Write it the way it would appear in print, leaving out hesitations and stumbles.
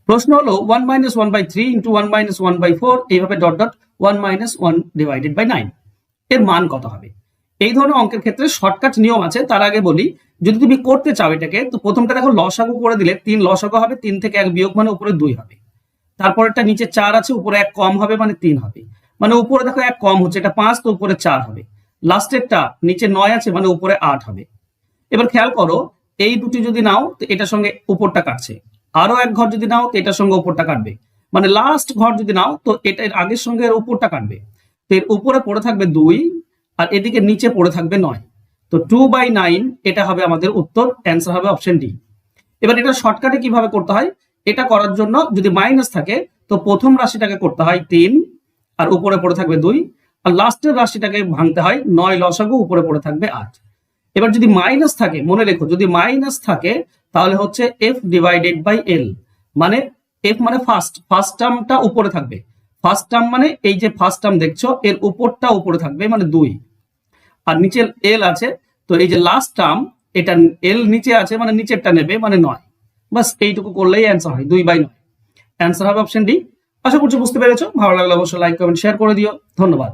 প্রশ্ন হলো 1 - 1/3 × 1 - 1/4 এইভাবে ডট ডট 1 - 1 ডিভাইডেড বাই 9 এর মান কত হবে? এই ধরনের অঙ্কের ক্ষেত্রে শর্টকাট নিয়ম আছে। তার আগে বলি, যদি তুমি করতে চাও এটাকে, তো প্রথমটা দেখো লসাগু করে দিলে 3 লসাগু হবে, 3 থেকে 1 বিয়োগ মানে উপরে 2 হবে। তারপরেরটা নিচে 4 আছে, উপরে 1 কম হবে মানে 3 হবে। মানে উপরে দেখো 1 কম হচ্ছে, এটা 5, তো উপরে 4 হবে। লাস্টেরটা নিচে 9 আছে মানে উপরে 8 হবে। এবার খেয়াল করো, এই দুটি যদি নাও তো এটার সঙ্গে উপরটা কাটছে, আরো এক ঘর যদি নাও তো এটার সঙ্গে উপরটা কাটবে, মানে লাস্ট ঘর যদি নাও তো এটার আগের সঙ্গে এর উপরটা কাটবে। তো এর উপরে পড়ে থাকবে 2 আর এদিকে নিচে পড়ে থাকবে 9। তো 2/9 এটা হবে আমাদের উত্তর, অ্যান্সার হবে অপশন ডি। এবার এটা শর্টকাটে কিভাবে করতে হয়, এটা করার জন্য যদি মাইনাস থাকে তো প্রথম রাশিটাকে করতে হয় 3 আর উপরে পড়ে থাকবে 2, আর লাস্টের রাশিটাকে ভাঙতে হয় 9 লসাগু, উপরে পড়ে থাকবে 8। এবার যদি মাইনাস থাকে, মনে রেখো যদি মাইনাস থাকে তাহলে হচ্ছে f ডিভাইডেড বাই l, মানে f মানে ফার্স্ট টার্মটা উপরে থাকবে। ফার্স্ট টার্ম মানে এই যে ফার্স্ট টার্ম দেখছো এর উপরটা উপরে থাকবে মানে 2, আর নিচে l আছে, তো এই যে লাস্ট টার্ম এটা l নিচে আছে মানে নিচেরটা নেবে মানে 9। বাস এইটুকু করলেই অ্যান্সার হয় 2/9। অ্যান্সার হবে অপশন ডি। আশা করছি বুঝতে পেরেছো। ভালো লাগলে অবশ্যই লাইক কমেন্ট শেয়ার করে দিও। ধন্যবাদ।